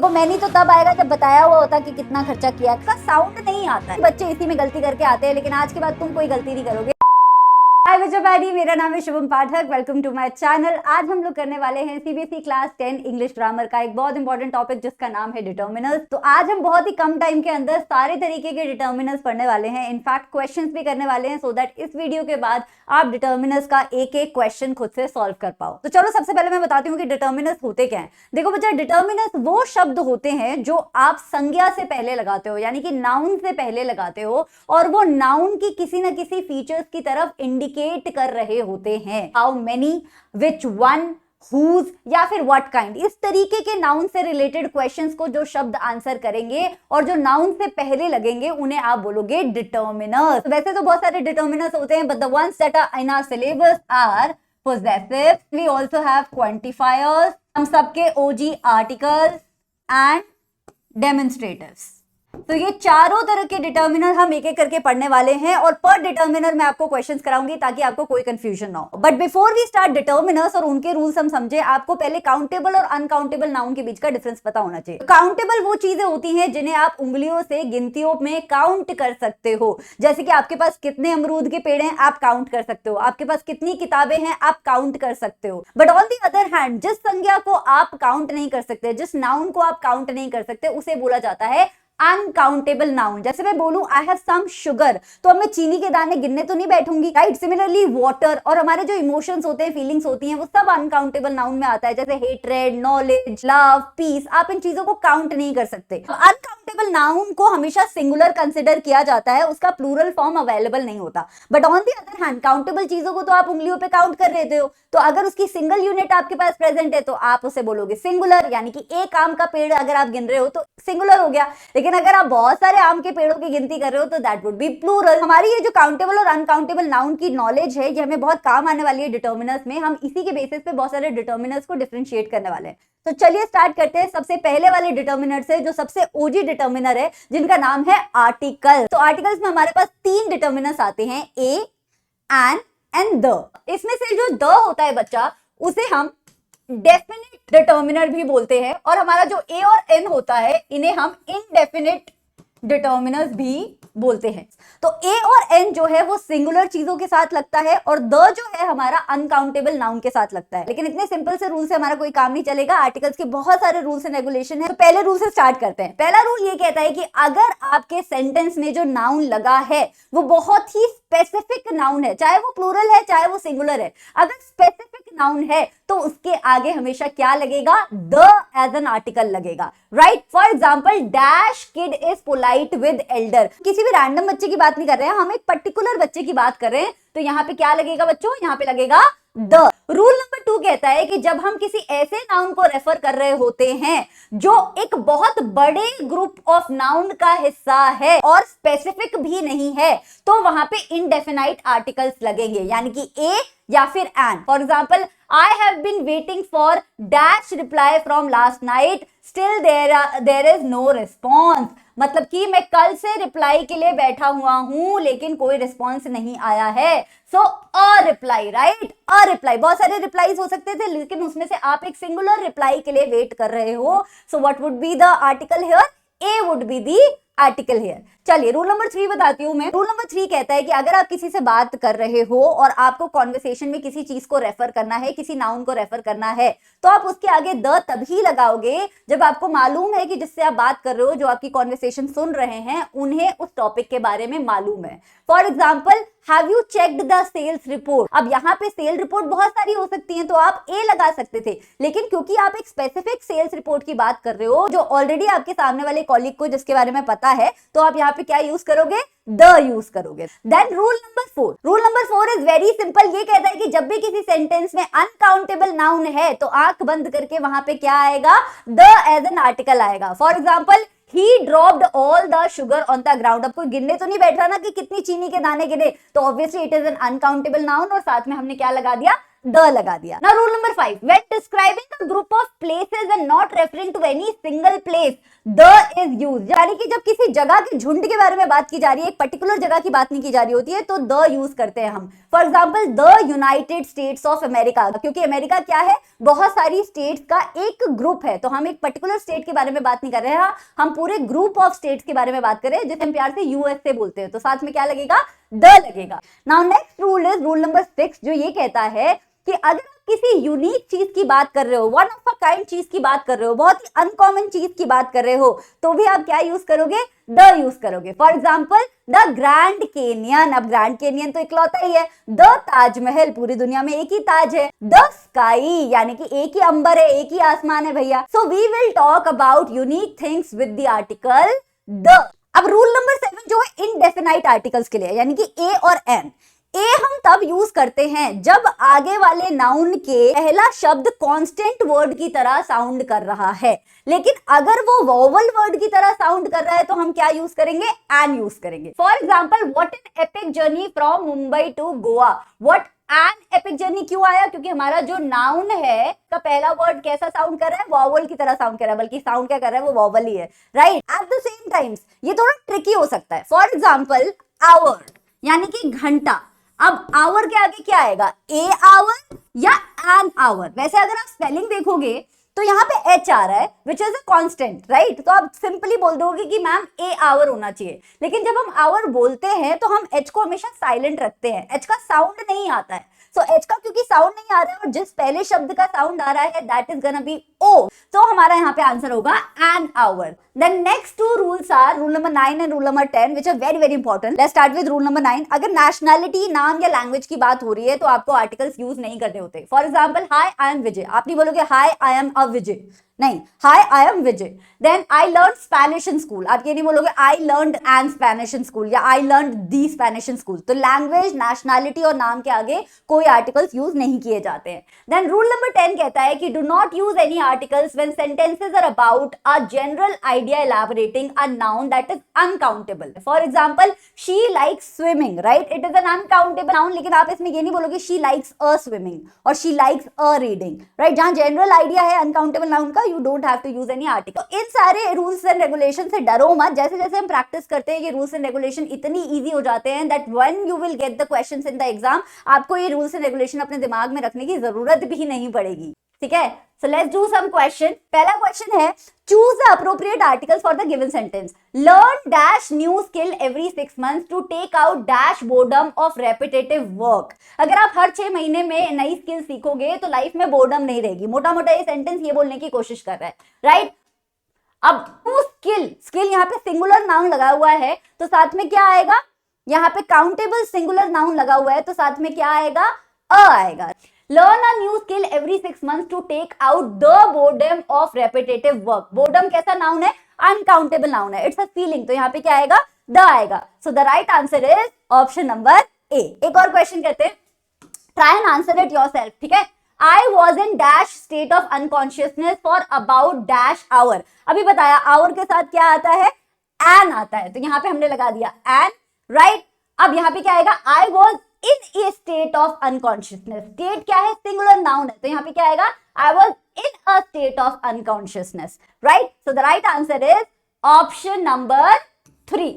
वो मैनी तो तब आएगा जब बताया हुआ होता कि कितना खर्चा किया। इसका साउंड नहीं आता है, बच्चे इसी में गलती करके आते हैं, लेकिन आज के बाद तुम कोई गलती नहीं करोगे। हाय बच्चों, मेरा नाम है शुभम पाठक, वेलकम टू माय चैनल। आज हम लोग करने वाले हैं सीबीएसई क्लास 10 इंग्लिश ग्रामर का एक बहुत इंपॉर्टेंट टॉपिक जिसका नाम है डिटर्मिनर्स। तो आज हम बहुत ही कम टाइम के अंदर सारे तरीके के डिटर्मिनर्स पढ़ने वाले हैं, इनफैक्ट क्वेश्चंस भी करने वाले हैं, सो दैट इस वीडियो के बाद आप डिटर्मिनर्स का एक एक क्वेश्चन खुद से सॉल्व कर पाओ। तो चलो सबसे पहले मैं बताती हूँ कि डिटर्मिनर्स होते क्या हैं। देखो बच्चा, डिटर्मिनर्स वो शब्द होते हैं जो आप संज्ञा से पहले लगाते हो, यानी कि नाउन से पहले लगाते हो, और वो नाउन की किसी ना किसी फीचर्स की तरफ इंडिकेट कर रहे होते हैं। How many, which one, whose या फिर what kind, इस तरीके के नाउन से रिलेटेड क्वेश्चंस को जो शब्द आंसर करेंगे और जो नाउन से पहले लगेंगे उन्हें आप बोलोगे डिटर्मिनर्स। वैसे तो बहुत सारे डिटर्मिनर्स होते हैं, but the ones that are in our syllabus are possessive, we also have quantifiers, हम सबके OG articles and demonstratives। तो ये चारों तरह के डिटर्मिनर हम एक एक करके पढ़ने वाले हैं, और पर डिटर्मिनर मैं आपको क्वेश्चंस कराऊंगी ताकि आपको कोई कंफ्यूजन ना हो। But before we start determiners और उनके रूल्स हम समझे, आपको पहले काउंटेबल और अनकाउंटेबल नाउन के बीच का डिफरेंस पता होना चाहिए। काउंटेबल वो चीजें होती हैं जिन्हें आप उंगलियों से गिनतियों में काउंट कर सकते हो, जैसे कि आपके पास कितने अमरूद के पेड़ हैं आप काउंट कर सकते हो, आपके पास कितनी किताबें हैं आप काउंट कर सकते हो। But on the other hand, जिस संज्ञा को आप काउंट नहीं कर सकते, जिस नाउन को आप काउंट नहीं कर सकते, उसे बोला जाता है अनकाउंटेबल नाउन। जैसे मैं बोलूं आई हैव सम शुगर, तो अब मैं चीनी के दाने गिनने तो नहीं बैठूंगी, राइट। सिमिलरली वाटर और हमारे जो इमोशंस होते हैं, फीलिंग्स होती हैं, वो सब अनकाउंटेबल नाउन में आता है, जैसे हेट्रेड, नॉलेज, लव, पीस। आप इन चीजों को काउंट नहीं कर सकते। अनकाउंटेबल नाउन को हमेशा सिंगुलर कंसिडर किया जाता है, उसका प्लूरल फॉर्म अवेलेबल नहीं होता। But on the other hand, countable चीजों को तो आप उंगलियों पे काउंट कर लेते हो, तो अगर उसकी सिंगल यूनिट आपके पास प्रेजेंट है तो आप उसे बोलोगे सिंगुलर, यानी कि एक आम का पेड़ अगर आप गिन रहे हो तो सिंगुलर हो गया। लेकिन अगर आप बहुत सारे आम के पेड़ों की गिनती कर रहे हो तो दैट वुड बी प्लूरल। हमारी ये जो काउंटेबल और अनकाउंटेबल नाउन की नॉलेज है, ये हमें बहुत काम आने वाली है डिटर्मिनर्स में। हम इसी के बेसिस पे बहुत सारे डिटर्मिनर्स को डिफरेंशिएट करने वाले हैं। तो चलिए स्टार्ट करते हैं सबसे पहले वाले डिटर्मिनर से, जो सबसे ओजी डिटर्मिनर है, जिनका नाम है आर्टिकल। तो आर्टिकल्स में हमारे पास तीन डिटर्मिनर्स आते हैं, ए, एन एंड द। इसमें से जो द होता है बच्चा, उसे हम डेफिनेट डिटर्मिनर भी बोलते हैं, और हमारा जो ए और एन होता है, इन्हें हम इनडेफिनेट डिटर्मिनर्स भी बोलते हैं। तो ए और एन जो है वो सिंगुलर चीजों के साथ लगता है, और द जो है हमारा अनकाउंटेबल नाउन के साथ लगता है। लेकिन इतने सिंपल से रूल से हमारा कोई काम नहीं चलेगा, आर्टिकल्स के बहुत सारे रूल्स एंड रेगुलेशन है। तो पहले रूल से स्टार्ट करते हैं। पहला रूल ये कहता है कि अगर आपके सेंटेंस में जो नाउन लगा है वो बहुत ही स्पेसिफिक नाउन है, चाहे वो प्लूरल है चाहे वो सिंगुलर है, अगर स्पेसिफिक नाउन है तो उसके आगे हमेशा क्या लगेगा? द एज एन आर्टिकल लगेगा, right. For example, dash kid is polite with Elder. किसी भी रैंडम बच्चे की बात नहीं कर रहे हैं, हम एक पर्टिकुलर बच्चे की बात कर रहे हैं, तो यहाँ पे क्या लगेगा बच्चों? यहाँ पे लगेगा द। रूल नंबर 2 कहता है कि जब हम किसी ऐसे नाउन को रेफर कर रहे होते हैं जो एक बहुत बड़े ग्रुप ऑफ नाउन का हिस्सा है और स्पेसिफिक भी नहीं है, तो वहां पे इनडेफिनाइट आर्टिकल्स लगेंगे, यानी कि ए या फिर an. For example, I have been waiting for dash reply from last night, still there is no response. मतलब कि मैं कल से रिप्लाई के लिए बैठा हुआ हूं लेकिन कोई रिस्पॉन्स नहीं आया है। So a reply, right, a reply. बहुत सारे रिप्लाईज हो सकते थे, लेकिन उसमें से आप एक सिंगुलर रिप्लाई के लिए वेट कर रहे हो, so what would be the article here? A would be the article here. चलिए रूल नंबर 3 बताती हूं मैं। रूल नंबर 3 कहता है कि अगर आप किसी से बात कर रहे हो और आपको कॉन्वर्सेशन में किसी चीज को रेफर करना है, किसी नाउन को रेफर करना है, तो आप उसके आगे द तभी लगाओगे जब आपको मालूम है कि जिससे आप बात कर रहे हो, जो आपकी कॉन्वर्सेशन सुन रहे हैं, उन्हें उस टॉपिक के बारे में मालूम है। For example, have you checked the sales report. अब यहाँ पे सेल रिपोर्ट बहुत सारी हो सकती है, तो आप ए लगा सकते थे, लेकिन क्योंकि आप एक स्पेसिफिक सेल्स रिपोर्ट की बात कर रहे हो जो ऑलरेडी आपके सामने वाले कॉलीग को जिसके बारे में पता है, तो आप यहाँ पे क्या यूज करोगे? द यूज करोगे। Then rule number 4। Rule number 4 is very simple. ये कहता है कि जब भी किसी सेंटेंस में अनकाउंटेबल नाउन है तो आंख बंद करके वहां पे क्या आएगा? द एज एन आर्टिकल आएगा। For example, He dropped all the sugar on the ground। अब कोई गिनने तो नहीं बैठ रहा ना कि कितनी चीनी के दाने गिरे, तो obviously it is an uncountable noun, और साथ में हमने क्या लगा दिया? द लगा दिया। Now rule number 5, when describing a group of places and not referring to any single place, the is used। यानी कि जब किसी जगह के झुंड के बारे में बात की जा रही है, एक पर्टिकुलर जगह की बात नहीं की जा रही होती है, तो द यूज करते हैं हम। For example, the United states of America, क्योंकि अमेरिका क्या है? बहुत सारी स्टेट्स का एक ग्रुप है, तो हम एक पर्टिकुलर स्टेट के बारे में बात नहीं कर रहे हैं, हम पूरे ग्रुप ऑफ स्टेट्स के बारे में बात कर रहे हैं, जिसे हम प्यार से यूएसए बोलते हैं। तो साथ में क्या लगेगा, द लगेगा। Now next rule is rule number 6, जो ये कहता है कि अगर आप किसी यूनिक चीज की बात कर रहे हो, वन ऑफ अ काइंड चीज की बात कर रहे हो, बहुत ही अनकॉमन चीज की बात कर रहे हो, तो भी आप क्या यूज करोगे, द यूज करोगे। For example the grand canyon, अब ग्रैंड कैनियन तो इकलौता ही है। द ताजमहल, पूरी दुनिया में एक ही ताज है। द स्काई, यानी कि एक ही अंबर है, एक ही आसमान है भैया। So we will talk about unique things with the article the. अब रूल नंबर 7 जो है इनडेफिनाइट आर्टिकल्स के लिए, यानी कि ए और एन। ए हम तब यूज करते हैं जब आगे वाले नाउन के पहला शब्द कांस्टेंट वर्ड की तरह साउंड कर रहा है, लेकिन अगर वो वोवल वर्ड की तरह साउंड कर रहा है तो हम क्या यूज करेंगे, एन यूज करेंगे। For example what an epic journey from Mumbai to Goa. What an epic journey क्यों आया, क्योंकि हमारा जो नाउन है का पहला वर्ड कैसा साउंड कर रहा है, वोवल की तरह साउंड कर रहा है, बल्कि साउंड क्या कर रहा है, वो वोवल ही है, right. Eight the same times ये थोड़ा ट्रिकी हो सकता है। फॉर एग्जाम्पल आवर, यानी कि घंटा। अब आवर के आगे क्या आएगा, ए आवर या एन आवर। वैसे अगर आप स्पेलिंग देखोगे तो यहाँ पे एच आ रहा है, which is a constant, right. तो आप सिंपली बोल दोगे कि मैम ए आवर होना चाहिए, लेकिन जब हम आवर बोलते हैं तो हम एच को हमेशा साइलेंट रखते हैं, एच का साउंड नहीं आता है। सो एच का क्योंकि साउंड नहीं आ रहा है और जिस पहले शब्द का साउंड आ रहा है that is gonna be O, तो हमारा यहाँ पे आंसर होगा an hour. Then next two rules are rule number 9 and rule number 10, which are very very important. Let's start with rule number 9. अगर nationality, नाम या लैंग्वेज की बात हो रही है तो आपको आर्टिकल्स यूज नहीं करने होते। For example hi I am Vijay, आप नहीं बोलोगे hi I am a Vijay, नहीं, hi I am Vijay. Then I learn Spanish in school, आप ये नहीं बोलोगे I learn an Spanish in school या I learn the Spanish in school. तो लैंग्वेज, नेशनैलिटी और नाम के आगे कोई आर्टिकल्स यूज नहीं किए जाते हैं। देन रूल नंबर 10 कहता है कि do not use any articles when sentences are about a general idea elaborating a noun that is uncountable. For example, she likes swimming, right? It is an uncountable noun, लेकिन आप इसमें ये नहीं बोलोगे she likes a swimming और she likes a reading, right? जहाँ general idea है uncountable noun का, you don't have to use any article. तो इन सारे rules and regulations से डरो मत। जैसे जैसे हम practice करते हैं ये rules and regulation इतनी easy हो जाते हैं that when you will get the questions in the exam, आपको ये rules and regulation अपने दिमाग में रखने की जरूरत भी नहीं पड़ेगी, ठीक है। So let's do some question. पहला question है choose the appropriate articles for the given sentence. Learn dash new skill every 6 months to take out dash boredom of repetitive work. अगर आप हर 6 महीने में नई स्किल सीखोगे तो लाइफ में बोर्डम नहीं रहेगी। मोटा मोटा ये सेंटेंस ये बोलने की कोशिश कर रहा है, राइट। अब न्यू स्किल, स्किल यहाँ पे सिंगुलर नाउन लगा हुआ है तो साथ में क्या आएगा, यहाँ पे काउंटेबल सिंगुलर नाउन लगा हुआ है तो साथ में क्या आएगा, अ आएगा। Learn a new skill every 6 months to take out the boredom of repetitive work. Boredom कैसा नाउन है, अनकाउंटेबल नाउन है, इट्स अ फीलिंग, तो यहाँ पे क्या आएगा, द आएगा। सो the right answer is option number ए। एक और क्वेश्चन करते हैं, try and answer it yourself, ठीक है। I was in dash state of unconsciousness for about dash hour. अभी बताया hour के साथ क्या आता है, an आता है, तो यहाँ पे हमने लगा दिया an, right। अब यहाँ पे क्या आएगा, I was in a state of unconsciousness. State क्या है, सिंगुलर नाउन है, तो यहाँ पे क्या आएगा, I was in a state of unconsciousness, right? So the right answer is option number 3.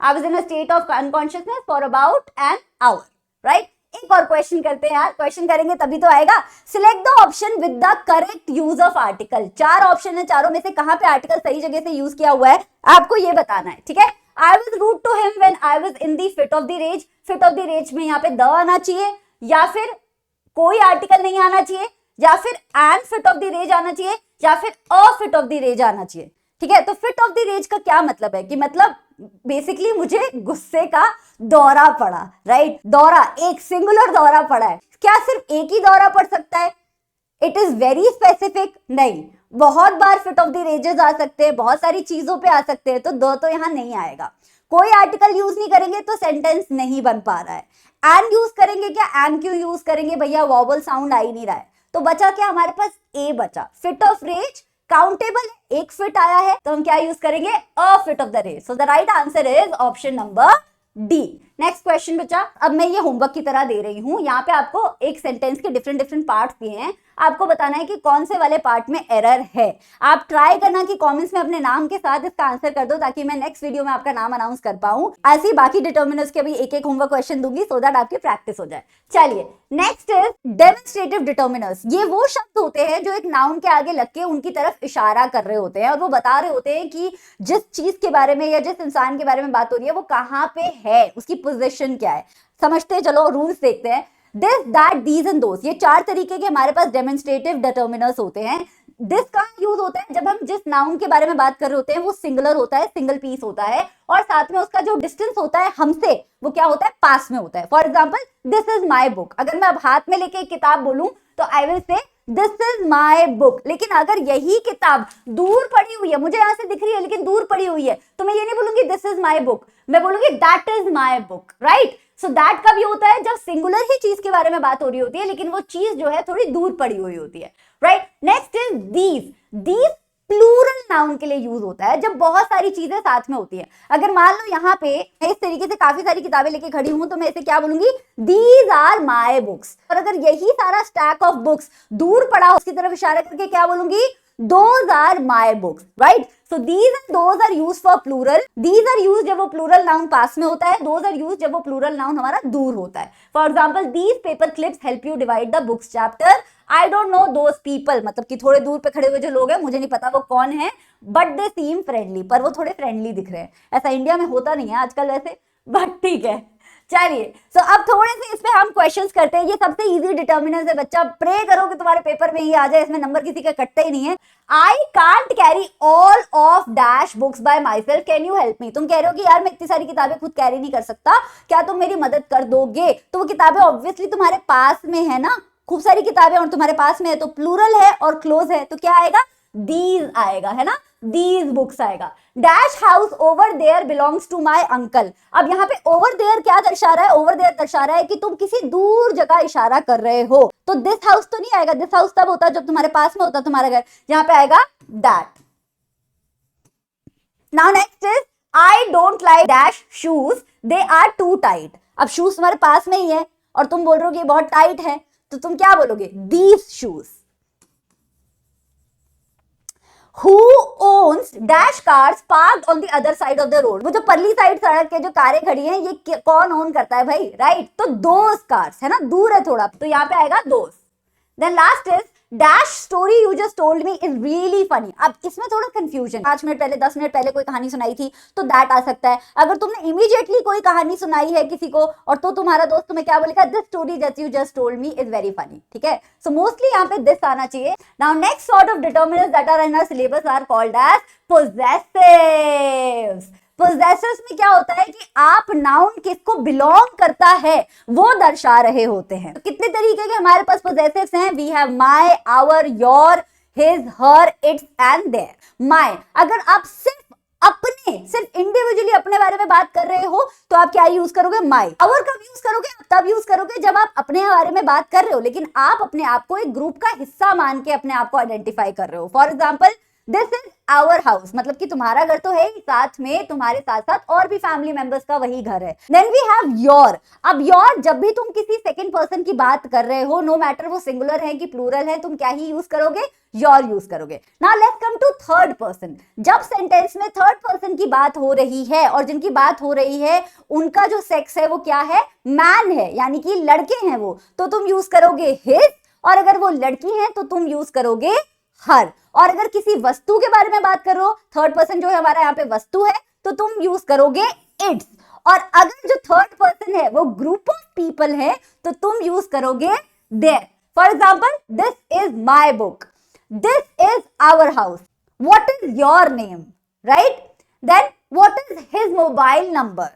I was in a state of unconsciousness for about an hour, right? एक और क्वेश्चन करते हैं यार, क्वेश्चन करेंगे तभी तो आएगा। Select the option with the correct use of article. 4 option है, चारों में से कहां पे आर्टिकल सही जगह से यूज किया हुआ है आपको ये बताना है, ठीक है। I was rude to him when I was in the fit of the rage. fit of the rage में यहाँ पे द आना चाहिए, या फिर कोई आर्टिकल नहीं आना चाहिए, या फिर an fit of the rage आना चाहिए, या फिर a fit of the rage आना चाहिए, ठीक है। तो fit of the rage का क्या मतलब है कि मतलब बेसिकली मुझे गुस्से का दौरा पड़ा, राइट। दौरा, एक सिंगुलर दौरा पड़ा है, क्या सिर्फ एक ही दौरा पड़ सकता है, इट इज वेरी स्पेसिफिक, नहीं, बहुत बार फिट ऑफ द रेजेस आ सकते हैं, बहुत सारी चीजों पे आ सकते हैं, तो दो तो यहाँ नहीं आएगा। कोई आर्टिकल यूज नहीं करेंगे तो सेंटेंस नहीं बन पा रहा है। एन यूज करेंगे क्या, एन क्यों यूज करेंगे भैया, वॉवल साउंड आ ही नहीं रहा है, तो बचा क्या हमारे पास, ए बचा। फिट ऑफ रेज काउंटेबल, एक फिट आया है तो हम क्या यूज करेंगे, a fit of the rage. So the right answer is option number D. Next question बचा। अब मैं ये होमवर्क की तरह दे रही हूं, यहाँ पे आपको एक सेंटेंस के डिफरेंट पार्ट्स दिए हैं, आपको बताना है कि कौन से वाले पार्ट में एरर है। आप ट्राई करना कि कमेंट्स में अपने नाम के साथ इसका आंसर कर दो, ताकि मैं नेक्स्ट वीडियो में आपका नाम अनाउंस कर पाऊं। ऐसे ही बाकी डिटर्मिनर्स के भी एक एक होमवर्क क्वेश्चन दूंगी, सो दैट आपकी प्रैक्टिस हो जाए। चलिए नेक्स्ट इज डेमोन्स्ट्रेटिव डिटर्मिनर्स। ये वो शब्द होते हैं जो एक नाउन के आगे लग के उनकी तरफ इशारा कर रहे होते हैं, और वो बता रहे होते हैं कि जिस चीज के बारे में या जिस इंसान के बारे में बात हो रही है वो कहाँ पे है, उसकी पोजीशन क्या है। समझते चलो, रूल्स देखते हैं। This, that, these and those, ये 4 तरीके के हमारे पास डेमोन्स्ट्रेटिव डिटर्मिनर्स होते हैं। दिस कहाँ यूज होता है? जब हम जिस नाउन के बारे में बात कर रहे होते हैं वो सिंगुलर होता है, सिंगल पीस होता है, और साथ में उसका जो डिस्टेंस होता है हमसे, वो क्या होता है? पास में होता है। For example, this is my book. अगर मैं अब हाथ में लेके एक किताब बोलूं तो I will say this is my book. लेकिन अगर यही किताब दूर पड़ी हुई है, मुझे यहां से दिख रही है लेकिन दूर पड़ी हुई है, तो मैं ये नहीं बोलूंगी दिस इज माई बुक, मैं बोलूंगी that is my book, right. So that कब ये होता है? जब सिंगुलर ही चीज के बारे में बात हो रही होती है, लेकिन वो चीज जो है थोड़ी दूर पड़ी हुई होती है, right. Next is these. These plural noun के लिए यूज होता है, जब बहुत सारी चीजें साथ में होती है। अगर मान लो यहाँ पे मैं इस तरीके से काफी सारी किताबें लेके खड़ी हूं, तो मैं इसे क्या बोलूंगी? These are my books. और अगर यही सारा स्टैक ऑफ बुक्स दूर पड़ा हो, उसकी तरफ इशारा करके क्या बोलूंगी? Those are my books, right? So these and those are used for plural. These are used जब वो plural noun पास में होता है, those are used जब वो plural noun हमारा दूर होता है। For example, these paper clips help you divide the books chapter. I don't know those people, मतलब कि थोड़े दूर पे खड़े हुए जो लोग हैं, मुझे नहीं पता वो कौन है, but they seem friendly, पर वो थोड़े फ्रेंडली दिख रहे हैं। ऐसा इंडिया में होता नहीं है आजकल वैसे, बट ठीक है। चलिए, सो अब थोड़े से इस पे हम क्वेश्चंस करते हैं। ये सबसे इजी डिटर्मिनर्स है बच्चा, प्रे करो कि तुम्हारे पेपर में ही आ जाए, इसमें नंबर किसी का कटता ही नहीं है। I can't carry all of dash books bye my self, can you help me? तुम कह रहे हो कि यार मैं इतनी सारी किताबें खुद कैरी नहीं कर सकता, क्या तुम मेरी मदद कर दोगे? तो वो किताबें ऑब्वियसली तुम्हारे पास में है ना, खूब सारी किताबें और तुम्हारे पास में है, तो प्लूरल है और क्लोज है, तो क्या आएगा? दीज आएगा, है ना, दीज बुक्स आएगा। Dash house over there belongs to my uncle. अब यहाँ पे ओवर देयर क्या दर्शा रहा है? ओवर देयर दर्शा रहा है कि तुम किसी दूर जगह इशारा कर रहे हो। तो दिस हाउस तो नहीं आएगा, दिस हाउस तब होता है जब तुम्हारे पास में होता तुम्हारा घर, यहाँ पे आएगा that. Now next is I don't like dash shoes, they are too tight. अब शूज तुम्हारे पास में ही है और तुम बोल रहे हो कि बहुत टाइट है, तो तुम क्या बोलोगे? These shoes. Who owns dash cars parked on the other side of the road? वो जो परली साइड सड़क के जो कारें खड़ी हैं, ये कौन ओन करता है भाई? राइट, तो those cars, है ना, दूर है थोड़ा, तो यहाँ पे आएगा those। Then last is dash story you just told me is really funny। अब इसमें थोड़ा कंफ्यूजन, 5 मिनट पहले 10 मिनट पहले कोई कहानी सुनाई थी तो दैट आ सकता है। अगर तुमने इमीडिएटली कोई कहानी सुनाई है किसी को और तो तुम्हारा दोस्त तुम्हें क्या बोलेगा? This story that you just told me is very funny, ठीक है। सो मोस्टली यहाँ पे दिस आना चाहिए। Now next sort of determiners that are in our syllabus are called as possessives. Possessives में क्या होता है कि आप नाउन किसको बिलोंग करता है वो दर्शा रहे होते हैं। तो कितने तरीके के हमारे पास पोजेसिव्स हैं? We have my, our, your, his, her, its and their. My, अगर आप सिर्फ इंडिविजुअली अपने बारे में बात कर रहे हो तो आप क्या यूज करोगे? माय। आवर कब यूज करोगे? तब यूज करोगे जब आप अपने बारे में बात कर रहे हो, लेकिन आप अपने आप को एक ग्रुप का हिस्सा मान के अपने आप को आइडेंटिफाई कर रहे हो। For example, this is our house, मतलब कि तुम्हारा घर तो है ही, साथ में तुम्हारे साथ साथ और भी फैमिली मेंबर्स का वही घर है। Then we have your. अब योर, जब भी तुम किसी सेकंड पर्सन की बात कर रहे हो, नो मैटर वो सिंगुलर है कि प्लूरल है, तुम क्या ही यूज करोगे? योर यूज करोगे। Now let's come to third person. जब सेंटेंस में थर्ड पर्सन की बात हो रही है और जिनकी बात हो रही है उनका जो सेक्स है वो क्या है? मैन है, यानी कि लड़के हैं वो, तो तुम यूज करोगे हिज, और अगर वो लड़की है तो तुम यूज करोगे हर। और अगर किसी वस्तु के बारे में बात करो, थर्ड पर्सन जो है हमारा यहाँ पे वस्तु है, तो तुम यूज करोगे इट्स। और अगर जो थर्ड पर्सन है वो ग्रुप ऑफ पीपल है तो तुम यूज करोगे their. For example, this is my book, this is our house, what is your name, right. Then what is his mobile number,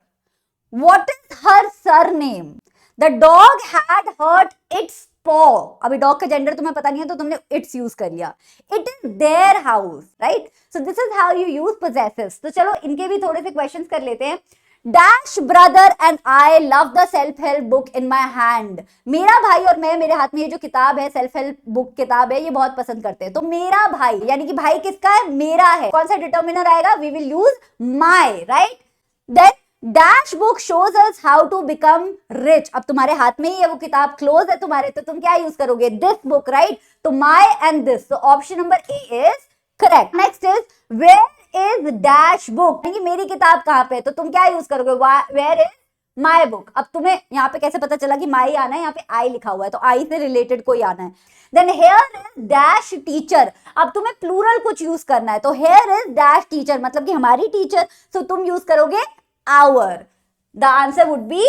what is her surname, the dog had hurt its paw. अभी dog का gender तुम्हें पता नहीं है तो तुमने it's use कर लिया। It is their house, right. So this is how you use possessives. तो चलो इनके भी थोड़े से क्वेश्चंस कर लेते हैं। Dash brother and I love the self help book in my hand. मेरा भाई और मैं, मेरे हाथ में ये जो किताब है, सेल्फ हेल्प बुक किताब है, ये बहुत पसंद करते हैं। तो मेरा भाई, यानी कि भाई किसका है? मेरा है। कौन सा डिटर्मिनर आएगा? We will use my, right. Then dash book shows us how to become rich. अब तुम्हारे हाथ में ही है वो किताब, क्लोज है तुम्हारे, तो तुम क्या यूज करोगे? This book, right? तो माई एंड दिस, तो option number A is correct. Next is where is dash book, मेरी किताब कहाँ पे है, तो तुम क्या यूज करोगे? Where is my book. अब तुम्हें यहाँ पे कैसे पता चला कि माई आना है? यहाँ पे आई लिखा हुआ है, तो आई से रिलेटेड कोई आना है। Then here is dash teacher. अब तुम्हें प्लूरल कुछ यूज करना है, तो हेयर इज डैश टीचर, मतलब कि हमारी टीचर, तो तुम यूज करोगे our. The answer would be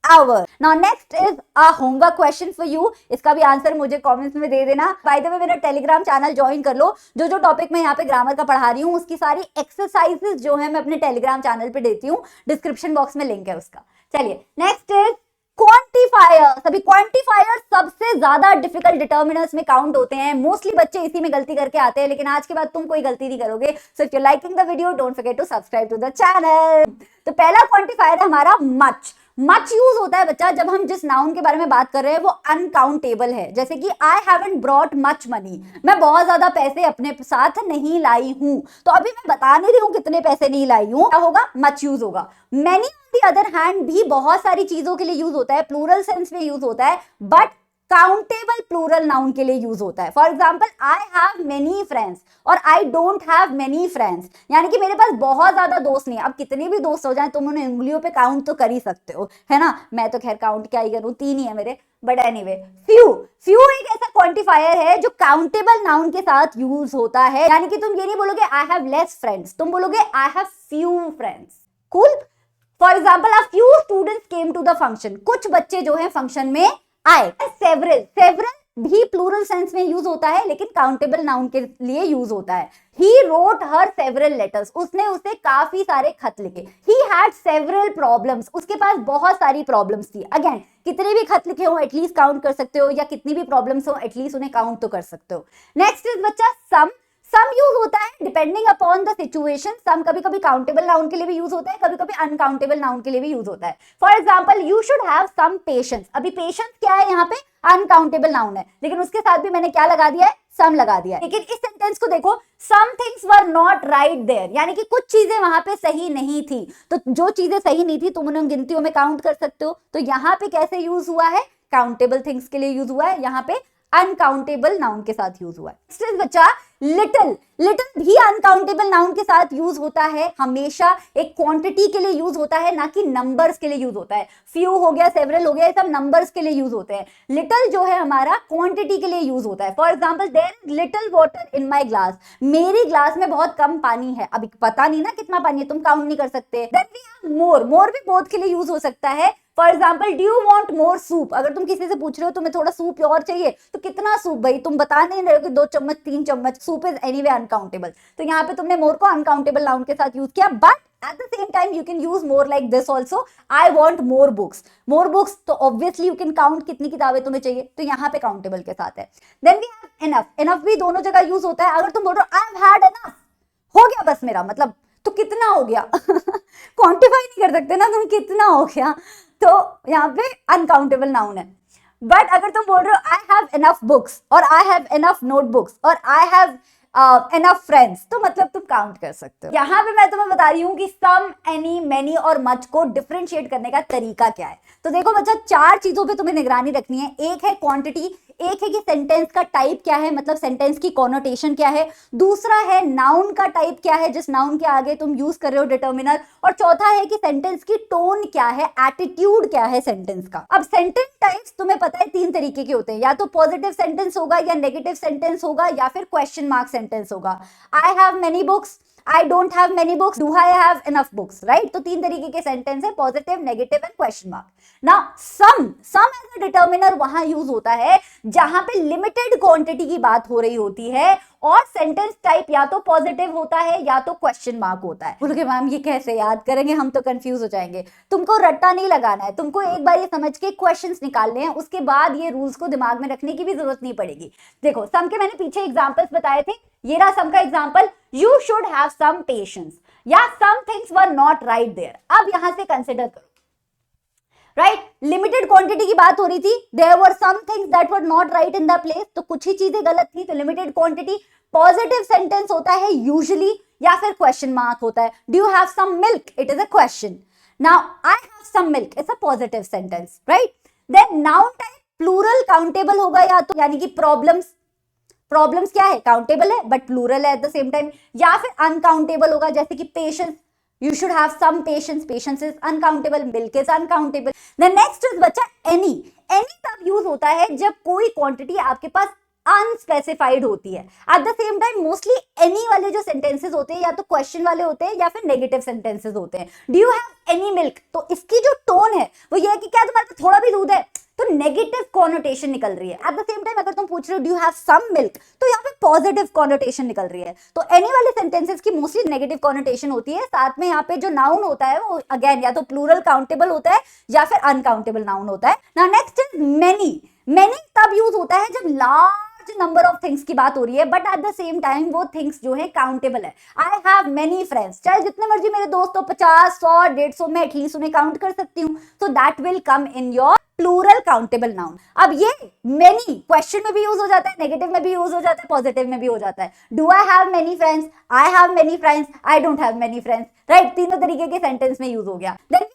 our. Now next is a homework question for you. इसका भी आंसर मुझे कमेंट्स में दे देना। बाय द वे मेरा टेलीग्राम चैनल ज्वाइन कर लो। जो जो टॉपिक मैं यहाँ पे ग्रामर का पढ़ा रही हूँ उसकी सारी एक्सरसाइजेस जो है मैं अपने टेलीग्राम चैनल पे देती हूँ, डिस्क्रिप्शन बॉक्स में लिंक है उसका। चलिए नेक्स्ट इज क्वांटिफायर। सभी क्वांटिफायर सबसे ज्यादा डिफिकल्ट डिटर्मिनर्स में काउंट होते हैं। मोस्टली बच्चे इसी में गलती करके आते हैं, लेकिन आज के बाद तुम कोई गलती नहीं करोगे। So if you liking the video don't forget to subscribe to the channel. तो पहला क्वांटिफायर है हमारा मच। मच यूज होता है बच्चा जब हम जिस नाउन के बारे में बात कर रहे हैं वो अनकाउंटेबल है। जैसे कि I haven't brought much money, मैं बहुत ज्यादा पैसे अपने साथ नहीं लाई हूं। तो अभी मैं बता नहीं रही हूं कितने पैसे नहीं लाई हूं, क्या होगा? मच यूज होगा। Many on the other hand भी बहुत सारी चीजों के लिए यूज होता है, प्लूरल सेंस में यूज होता है, बट काउंटेबल प्लूरल नाउन के लिए यूज होता है। For example I have many friends और I don't have many friends, यानी कि मेरे पास बहुत ज्यादा दोस्त नहीं है। अब कितने भी दोस्त हो जाए तुम उन्हें उंगलियों पे काउंट तो कर ही सकते हो, है ना? मैं तो खैर काउंट क्या ही करूं, 3 ही है मेरे, बट एनीवे फ्यू। फ्यू एक ऐसा क्वांटिफायर है जो काउंटेबल नाउन के साथ यूज होता है, यानी कि तुम ये नहीं बोलोगे आई हैव लेस फ्रेंड्स, तुम बोलोगे I have few friends. Cool. For example a few students came to the function, कुछ बच्चे जो है फंक्शन में आए। सेवरल, सेवरल भी प्लूरल सेंस में यूज होता है लेकिन काउंटेबल नाउन के लिए यूज होता है। He wrote her several letters, उसने उसे काफी सारे खत लिखे। ही हैड सेवरल प्रॉब्लम्स, उसके पास बहुत सारी प्रॉब्लम्स थी। अगेन कितने भी खत लिखे हो एटलीस्ट काउंट कर सकते हो, या कितनी भी प्रॉब्लम्स हो एटलीस्ट उन्हें काउंट तो कर सकते हो। नेक्स्ट इज बच्चा सम। सम यूज होता है डिपेंडिंग अपॉन द सिचुएशन। सम कभी कभी काउंटेबल नाउन के लिए भी यूज होता है, कभी कभी अनकाउंटेबल नाउन के लिए भी यूज होता है। For example you should have some patience. अभी पेशेंस क्या है? यहाँ पे अनकाउंटेबल नाउन है, लेकिन उसके साथ भी मैंने क्या लगा दिया है? सम लगा दिया है। लेकिन इस सेंटेंस को देखो, some things were not right there, यानी कि कुछ चीजें वहां पे सही नहीं थी। तो जो चीजें सही नहीं थी तुम उन्हें गिनतियों में काउंट कर सकते हो। तो यहाँ पे कैसे यूज हुआ है? काउंटेबल थिंग्स के लिए यूज हुआ है, यहाँ पे अनकाउंटेबल नाउन के साथ यूज हुआ है। बच्चा लिटिल, लिटिल भी अनकाउंटेबल नाउन के साथ यूज होता है, हमेशा एक क्वांटिटी के लिए यूज होता है, ना कि नंबर्स के लिए यूज होता है। फ्यू हो गया, सेवरल हो गया, ये सब नंबर्स के लिए यूज होते हैं। लिटिल जो है हमारा क्वांटिटी के लिए यूज होता है। For example there is little water in my glass, मेरी ग्लास में बहुत कम पानी है। अभी पता नहीं ना कितना पानी है, तुम काउंट नहीं कर सकते। देन वी हैव मोर, मोर भी बोथ के लिए यूज हो सकता है। For example do you want more soup, अगर तुम किसी से पूछ रहे हो तुम्हें थोड़ा सूप और चाहिए, तो कितना सूप भाई? तुम बता नहीं रहे हो कि 2 चम्मच 3 चम्मच। सूप इज एनीवे अनकाउंटेबल, तो यहाँ पे तुमने मोर को अनकाउंटेबल नाउन के साथ यूज किया। But at the same time you can use more like this also. I want more books, more books, तो obviously you can count कितनी किताबें तुम्हें चाहिए, तो यहाँ पे countable के साथ है। Then we have enough, enough भी दोनों जगह यूज होता है। अगर तुम बोल रहे हो I have had enough, हो गया बस मेरा, मतलब तो कितना हो गया क्वांटिफाई नहीं कर सकते ना तुम, कितना हो गया, तो यहाँ पे अनकाउंटेबल नाउन है। बट अगर तुम बोल रहे हो आई हैव इनफ बुक्स और आई हैव इनफ नोटबुक्स और आई हैव इनफ फ्रेंड्स, तो मतलब तुम काउंट कर सकते हो। यहाँ पे मैं तुम्हें बता रही हूँ कि सम, एनी, मेनी और मच को डिफरेंशिएट करने का तरीका क्या है। तो देखो बच्चा, 4 चीजों पे तुम्हें निगरानी रखनी है। एक है क्वांटिटी, एक है कि सेंटेंस का टाइप क्या है, मतलब सेंटेंस की कॉनोटेशन क्या है। दूसरा है नाउन का टाइप क्या है, जिस नाउन के आगे तुम यूज कर रहे हो डिटर्मिनर। और चौथा है कि सेंटेंस की टोन क्या है, एटीट्यूड क्या है सेंटेंस का। अब सेंटेंस टाइप्स तुम्हें पता है 3 तरीके के होते हैं, या तो पॉजिटिव सेंटेंस होगा, या नेगेटिव सेंटेंस होगा, या फिर क्वेश्चन मार्क सेंटेंस होगा। आई have many books, I don't have many books, do I have enough books, right? तो 3 तरीके के सेंटेंस है, positive, negative and question mark. Now some as a determiner वहां यूज होता है जहां पे लिमिटेड क्वांटिटी की बात हो रही होती है और सेंटेंस टाइप या तो पॉजिटिव होता है या तो क्वेश्चन मार्क होता है। बोलोगे मैम ये कैसे याद करेंगे, हम तो कंफ्यूज हो जाएंगे। तुमको रट्टा नहीं लगाना है, तुमको एक बार ये समझ के क्वेश्चंस निकालने हैं, उसके बाद ये रूल्स को दिमाग में रखने की भी जरूरत नहीं पड़ेगी। देखो सम के मैंने पीछे एग्जांपल्स बताए थे, ये रहा सम का example, you should have some patience, या some things were not right there. अब यहां से कंसिडर करो, राइट, लिमिटेड क्वांटिटी की बात हो रही थी, there were some things that were not right in the place, तो कुछ ही चीजें गलत थी, तो लिमिटेड क्वांटिटी। पॉजिटिव सेंटेंस होता है यूजुअली, या फिर क्वेश्चन मार्क होता है। Do you have some milk, it is a question. Now I have some milk, it's a positive sentence, right? Then noun type plural countable होगा या तो, यानी कि प्रॉब्लम्स क्या है, काउंटेबल है बट प्लूरल है एट द सेम टाइम, या फिर अनकाउंटेबल होगा, जैसे कि patience, you should have some patience, patience is uncountable, milk is uncountable. Then next is बच्चा एनी तब यूज होता है जब कोई क्वांटिटी आपके पास अनस्पेसिफाइड होती है। At the same time mostly any वाले जो सेंटेंसेस होते हैं या तो क्वेश्चन वाले होते हैं या फिर नेगेटिव सेंटेंसेस होते हैं। Do you have any milk, तो इसकी जो टोन है वो ये है कि क्या तुम्हारे पास थोड़ा भी दूध है, तो नेगेटिव कॉनोटेशन निकल रही है। एट द सेम टाइम अगर तुम पूछ रहे हो do you have some milk, तो यहाँ पे पॉजिटिव कॉनोटेशन निकल रही है। तो एनी वाले सेंटेंसेस की मोस्टली नेगेटिव कॉनोटेशन होती है। साथ में यहाँ पे जो नाउन होता है वो अगेन या तो प्लूरल काउंटेबल होता है या फिर अनकाउंटेबल नाउन होता है। नाउ नेक्स्ट इज मेनी तब यूज होता है जब लार्ज नंबर ऑफ थिंग्स की बात हो रही है but at the same time वो थिंग्स जो है काउंटेबल है। आई हैव मेनी फ्रेंड्स, चाहे जितने मर्जी मेरे दोस्त हो, 50, 100, 150, मैं एटलीस्ट उन्हें काउंट कर सकती हूँ, so that will come in your plural countable noun. अब ये मेनी क्वेश्चन में भी यूज हो जाता है, नेगेटिव में भी यूज हो जाता है, पॉजिटिव में भी हो जाता है। Do I have many friends, I have many friends, I don't have many friends, right, तीनों तरीके के सेंटेंस में यूज हो गया। देन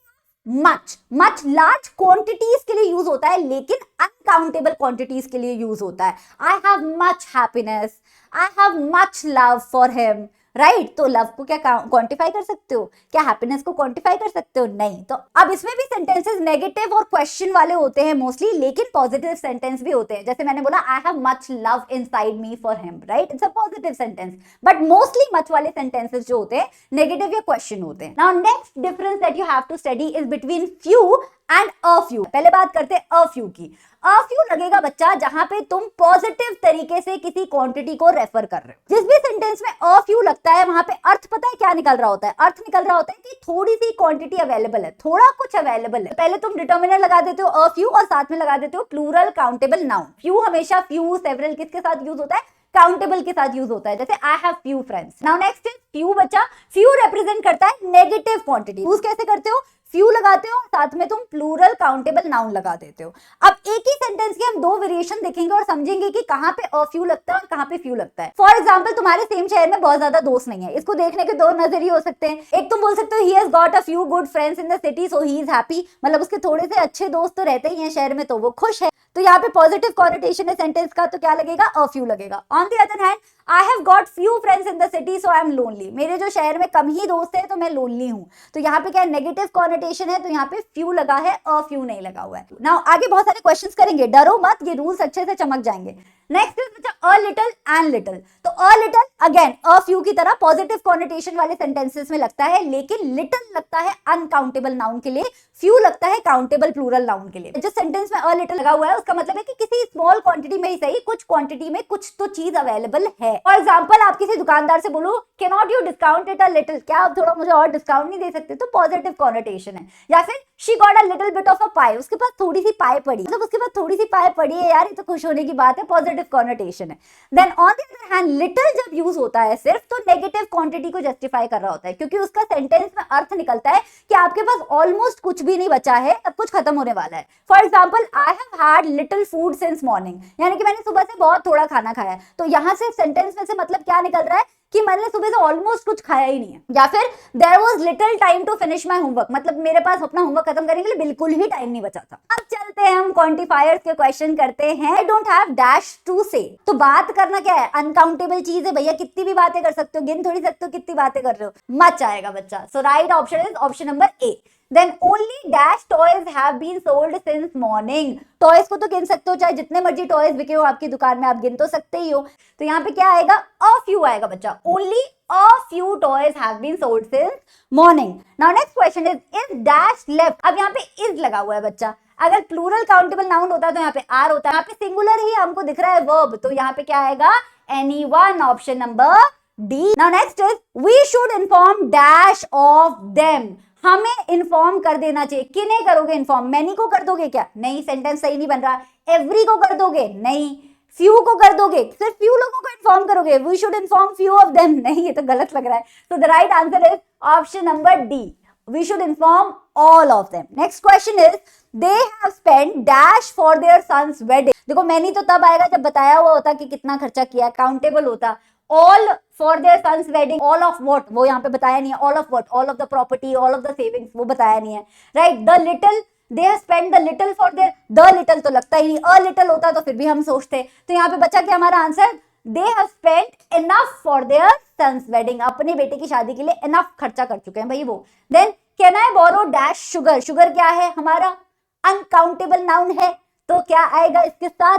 मच लार्ज क्वांटिटीज के लिए यूज होता है लेकिन अनकाउंटेबल क्वांटिटीज के लिए यूज होता है। आई have much happiness, I have much love for him, right, तो लव को क्या क्वांटिफाई कर सकते हो, क्या हैप्पीनेस को क्वांटिफाई कर सकते हो, नहीं। तो अब इसमें भी सेंटेंसेस नेगेटिव और क्वेश्चन वाले होते हैं मोस्टली, लेकिन पॉजिटिव सेंटेंस भी होते हैं। जैसे मैंने बोला I have much love inside me for him, right, it's a positive sentence, but mostly much वाले सेंटेंसेस जो होते हैं नेगेटिव या क्वेश्चन होते हैं। Now next difference that you have to study is between few and a few. पहले बात करते हैं अ फ्यू की। अ फ्यू लगेगा बच्चा जहां पे तुम पॉजिटिव तरीके से किसी क्वांटिटी को रेफर कर रहे हो। जिस भी सेंटेंस में अ फ्यू लगता है वहां पे अर्थ पता है क्या निकल रहा होता है, अर्थ निकल रहा होता है कि थोड़ी सी क्वांटिटी अवेलेबल है, थोड़ा कुछ अवेलेबल है। पहले तुम डिटर्मिनर लगा देते हो अ फ्यू और साथ में लगा देते हो प्लूरल काउंटेबल नाउन। फ्यू हमेशा फ्यू सेवरल किसके साथ यूज होता है, काउंटेबल के साथ यूज होता है, जैसे आई have few friends. Now next is few बच्चा, फ्यू रिप्रेजेंट करता है नेगेटिव क्वांटिटी। यूज कैसे करते हो, फ्यू लगाते हो साथ में तुम प्लूरल काउंटेबल नाउन लगा देते हो। अब एक ही सेंटेंस के हम दो वेरिएशन देखेंगे और समझेंगे कि कहां पे अ फ्यू लगता है और कहां पे फ्यू लगता है। फॉर एग्जांपल तुम्हारे सेम शहर में बहुत ज्यादा दोस्त नहीं है, इसको देखने के दो नजरिए हो सकते हैं। एक तुम बोल सकते हो he has got a few good friends in the city so he is happy, मतलब उसके थोड़े से अच्छे दोस्त तो रहते ही हैं शहर में तो वो खुश है, तो यहाँ पे पॉजिटिव कॉनोटेशन है सेंटेंस का, तो क्या लगेगा, अ फ्यू लगेगा। On the other hand I have got few friends in the city so I am lonely, मेरे जो शहर में कम ही दोस्त है तो मैं लोनली हूँ, तो यहाँ पे क्या नेगेटिव कॉनोटेशन है, तो यहाँ पे फ्यू लगा है, अ फ्यू नहीं लगा हुआ है। नाउ आगे बहुत सारे क्वेश्चंस करेंगे, डरो मत, ये रूल्स अच्छे से चमक जाएंगे। नेक्स्ट इज बच्चा अ लिटिल एंड लिटिल। तो a little again a few की तरह पॉजिटिव कॉनोटेशन वाले सेंटेंसेस में लगता है, लेकिन लिटिल लगता है अनकाउंटेबल नाउन के लिए, फ्यू लगता है काउंटेबल प्लूरल नाउन के लिए। जिस सेंटेंस में अ लिटिल लगा हुआ है उसका मतलब है कि किसी स्मॉल क्वांटिटी में ही सही, कुछ क्वांटिटी में कुछ तो चीज अवेलेबल है। फॉर एग्जांपल आप किसी दुकानदार से बोलो can not you discount it a little, क्या आप थोड़ा मुझे और डिस्काउंट नहीं दे सकते, तो पॉजिटिव कॉनोटेशन है। या फिर she got a little bit of a pie, उसके पास थोड़ी सी पाई पड़ी, मतलब उसके पास थोड़ी सी पाई पड़ी है यार, ये तो खुश होने की बात है, पॉजिटिव कॉनोटेशन है। Then on the other hand little जब यूज होता है सिर्फ, तो नेगेटिव क्वांटिटी को जस्टिफाई कर रहा होता है, क्योंकि उसका सेंटेंस में अर्थ निकलता है कि आपके पास ऑलमोस्ट कुछ भी नहीं बचा है, सब कुछ खत्म होने वाला है। For example I have had little food since morning, यानी कि मैंने सुबह से बहुत थोड़ा खाना खाया, तो यहाँ से सेंटेंस में से मतलब क्या निकल रहा है कि मैंने सुबह से ऑलमोस्ट कुछ खाया ही नहीं है। या फिर there was little time to finish my homework, मतलब मेरे पास अपना होमवर्क खत्म करने के लिए बिल्कुल ही टाइम नहीं बचा था। अब चलते हैं हम क्वांटिफायर्स के क्वेश्चन करते हैं। I don't have dash to say, तो बात करना क्या है, अनकाउंटेबल चीज है भैया, कितनी भी बातें कर सकते हो, गिन थोड़ी सकते हो कितनी बातें कर रहे हो, मच आएगा बच्चा। So right option is option number A. Then only dash toys have been sold since morning. Toys को तो गिन सकते हो, चाहे जितने मर्जी टॉयज बिके हो आपकी दुकान में, आप गिन तो सकते ही हो। तो यहाँ पे क्या आएगा, अ फ्यू आएगा बच्चा, only a few toys have been sold since morning. Now next question is dash left. अब यहाँ पे इज लगा हुआ है बच्चा, अगर प्लूरल काउंटेबल नाउन होता तो यहाँ पे आर होता है, यहाँ पे सिंगुलर ही हमको दिख रहा है वर्ब, तो यहाँ पे क्या आएगा, anyone, option number D. Now next is we should inform dash of them, हमें इन्फॉर्म कर देना चाहिए। किन्हें करोगे इन्फॉर्म, मैनी को कर दोगे क्या, नहीं, सेंटेंस सही नहीं बन रहा। एवरी को कर दोगे, नहीं। फ्यू को कर दोगे, सिर्फ फ्यू लोगों को इन्फॉर्म करोगे, we should inform few of them, नहीं, ये तो गलत लग रहा है। तो the right answer is option number D, we should inform all of them. Next question is they have spent dash for their sons wedding. देखो मैनी तो तब आएगा जब बताया हुआ होता कि कितना खर्चा किया, काउंटेबल होता। All for their sons wedding, all of what वो यहाँ पे बताया नहीं है, all of what, all of the property, all of the savings वो बताया नहीं है, right. The little they have spend the little for their, the little तो लगता ही नहीं, अ लिटिल होता तो फिर भी हम सोचते। तो यहाँ पे बचा क्या हमारा answer, they have spent enough for their sons wedding, अपने बेटे की शादी के लिए इनफ खर्चा कर चुके हैं भाई वो। Then can I borrow dash sugar, sugar क्या है हमारा अनकाउंटेबल नाउन है, तो क्या आएगा इसके साथ,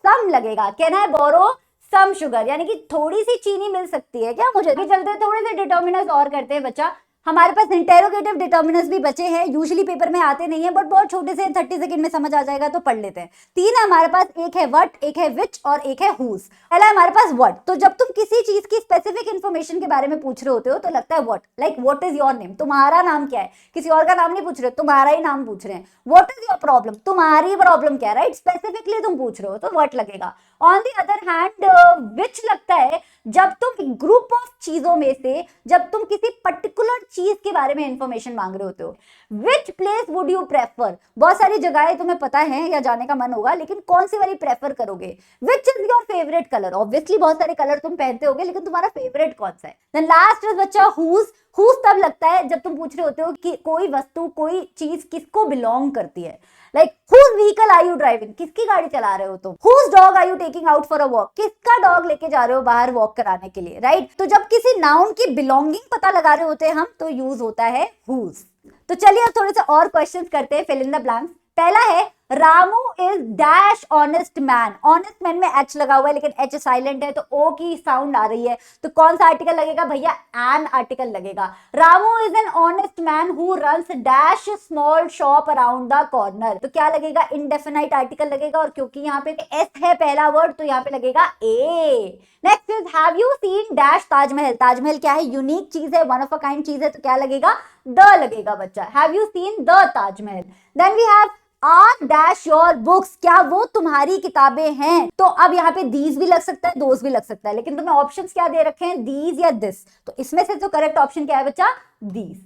सम लगेगा। Can I borrow some sugar, यानी कि थोड़ी सी चीनी मिल सकती है क्या मुझे। चलते थोड़े से डिटर्मिनर्स और करते हैं बच्चा, हमारे पास इंटेरोगेटिव डिटर्मिनर्स भी बचे हैं, यूजुअली पेपर में आते नहीं है बट बहुत छोटे से 30 सेकंड में समझ आ जाएगा तो पढ़ लेते हैं। तीन है हमारे पास, एक है व्हाट, एक है विच और एक है हुज। पहला हमारे पास व्हाट, तो जब तुम किसी चीज की स्पेसिफिक इन्फॉर्मेशन के बारे में पूछ रहे होते हो तो लगता है what, like what is your name, तुम्हारा नाम क्या है, किसी और का नाम नहीं पूछ रहे हो, तुम्हारा ही नाम पूछ रहे हैं। व्हाट इज योर प्रॉब्लम, तुम्हारी प्रॉब्लम क्या है, राइट, स्पेसिफिकली तुम पूछ रहे हो तो व्हाट लगेगा। On the other hand which लगता है जब तुम ग्रुप ऑफ चीजों में से, जब तुम किसी पर्टिकुलर चीज के बारे में इंफॉर्मेशन मांग रहे होते हो। Which place would you prefer, बहुत सारी जगहें तुम्हें पता है या जाने का मन होगा, लेकिन कौन सी वाली प्रेफर करोगे। Which is your favourite colour, obviously बहुत सारे कलर तुम पहनते होगे लेकिन तुम्हारा फेवरेट कौन सा है। देन लास्ट इज बच्चा हुज, हुज तब लगता है जब तुम पूछ रहे होते हो कि कोई वस्तु कोई चीज किसको बिलोंग करती है, like whose vehicle are you driving, किसकी गाड़ी चला रहे हो तुम। whose dog are you taking out for a walk, किसका डॉग लेके जा रहे हो बाहर वॉक कराने के लिए, राइट। तो जब किसी नाउन की बिलोंगिंग पता लगा रहे होते हैं हम तो यूज होता है whose। तो चलिए अब थोड़े से और क्वेश्चंस करते हैं, फिल इन द ब्लैंक्स। पहला है Ramu is dash honest man, honest man में एच लगा हुआ है लेकिन एच साइलेंट है तो ओ की साउंड आ रही है, तो कौन सा आर्टिकल लगेगा भैया, एन आर्टिकल लगेगा। Ramu is an honest man who runs dash small shop around the corner, तो क्या लगेगा, इनडेफिनाइट आर्टिकल लगेगा, और क्योंकि यहाँ पे एस है पहला वर्ड तो यहाँ पे लगेगा A. Next is have you seen dash Taj Mahal, Taj Mahal क्या है, यूनिक चीज है, वन ऑफ अ काइंड चीज है, तो क्या लगेगा, द लगेगा बच्चा। Have you seen the Taj Mahal. Then we have are dash your books, क्या वो तुम्हारी किताबें हैं, तो अब यहाँ पे दीज भी लग सकता है, दोज भी लग सकता है, लेकिन तुम्हें ऑप्शंस क्या दे रखे हैं, दीज या दिस, तो इसमें से तो करेक्ट ऑप्शन क्या है बच्चा, these.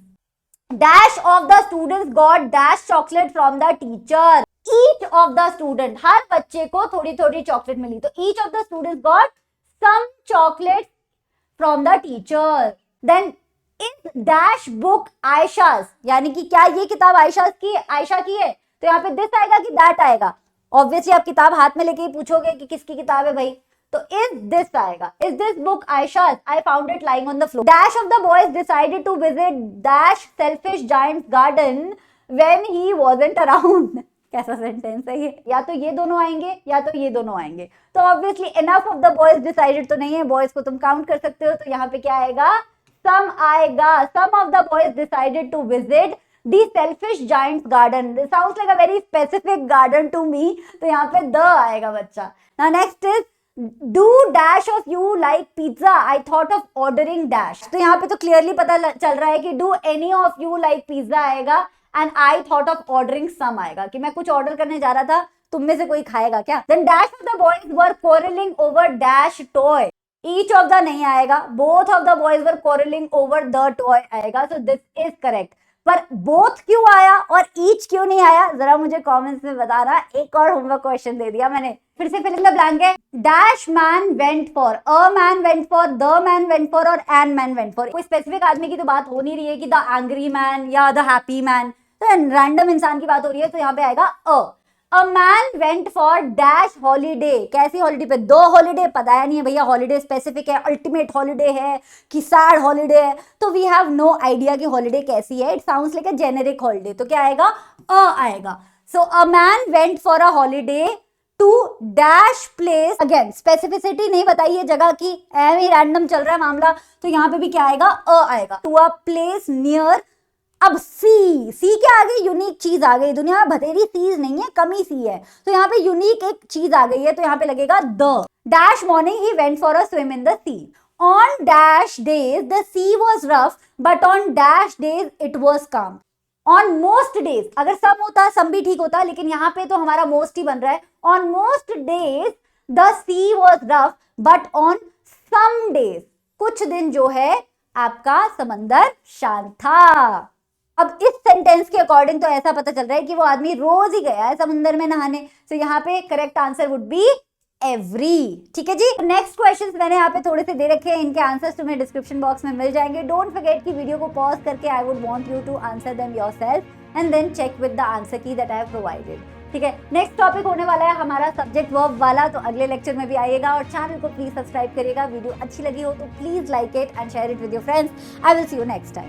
Dash of the students got dash chocolate from the teacher, each of the student, हर बच्चे को थोड़ी थोड़ी चॉकलेट मिली, तो each of the students got some chocolate from the teacher. Then is dash book Ayesha's, यानी कि क्या ये किताब आयशा की है, तो यहाँ पे दिस आएगा कि दैट आएगा, ऑब्वियसली आप किताब हाथ में लेके ही पूछोगे कि किसकी किताब है भाई, तो इज दिस आएगा, is this book Ayesha's, I found it lying on the floor. Dash of the boys decided to visit dash selfish giants garden when he wasn't around, कैसा सेंटेंस है ये, या तो ये दोनों आएंगे या तो ये दोनों आएंगे, तो obviously enough of the boys decided तो नहीं है, बॉयज को तुम काउंट कर सकते हो, तो यहाँ पे क्या आएगा, सम आएगा, some of the boys decided to visit The selfish giants garden, this sounds like a very specific garden to me, तो यहाँ पे the आएगा बच्चा। Now next is do dash of you like pizza, I thought of ordering dash, तो यहाँ पे तो clearly पता चल रहा है कि do any of you like pizza आएगा and I thought of ordering some आएगा, कि मैं कुछ ऑर्डर करने जा रहा था, तुम में से कोई खाएगा क्या। Then dash of the boys were quarreling over dash toy, each of the नहीं आएगा, both of the boys were quarreling over the toy आएगा, so this is correct। पर बोथ क्यों आया और ईच क्यों नहीं आया, जरा मुझे कमेंट्स में बताना। एक और होमवर्क क्वेश्चन दे दिया मैंने, फिर से फिल इन द ब्लैंक है। Dash man went for, a man went for, the man went for और एन मैन वेंट फॉर, कोई स्पेसिफिक आदमी की तो बात हो नहीं रही है कि द एंग्री मैन या द हैप्पी मैन, तो रैंडम इंसान की बात हो रही है, तो यहाँ पे आएगा a man went for dash holiday, कैसी हॉलीडे पे, दो हॉलीडे बताया नहीं है भैया, हॉलीडे स्पेसिफिक है, अल्टीमेट हॉलीडे है कि सैड हॉलीडे है, तो वी हैव नो आइडिया कि हॉलीडे कैसी है, it sounds like a generic holiday, तो क्या आएगा, आएगा। So a man went for a holiday to dash place, again specificity नहीं बताई है जगह की, ऐसे रैंडम चल रहा है मामला, तो यहाँ पे भी क्या आएगा, आएगा। टू अ प्लेस नियर, अब सी के आगे यूनिक चीज आ गई, दुनिया में बथेरी चीज नहीं है, कमी सी है, तो यहाँ पे यूनिक एक चीज आ गई है, तो यहाँ पे लगेगा the. Dash morning he went for a swim in the sea, on dash days the sea was rough but on dash days it was calm, on most days, अगर सम होता सम भी ठीक होता, लेकिन यहाँ पे तो हमारा मोस्ट ही बन रहा है, on most days the sea was rough but on some days, कुछ दिन जो है आपका समंदर शांत था। अब इस सेंटेंस के अकॉर्डिंग तो ऐसा पता चल रहा है कि वो आदमी रोज ही गया है समुद्र में नहाने, तो यहाँ पे correct answer would be every. ठीक है जी। नेक्स्ट क्वेश्चंस मैंने यहाँ पे थोड़े से दे रखे हैं, इनके आंसर्स तुम्हें डिस्क्रिप्शन बॉक्स में मिल जाएंगे। डोंट फॉरगेट कि वीडियो को पॉज करके I would want you to answer them yourself and then check with the answer key that I have provided. ठीक है, नेक्स्ट टॉपिक होने वाला है हमारा सब्जेक्ट वर्ब वाला, तो अगले लेक्चर में भी आइएगा और चैनल को प्लीज सब्सक्राइब करिएगा। वीडियो अच्छी लगी हो तो please like it and share it with your friends. I will see you next time.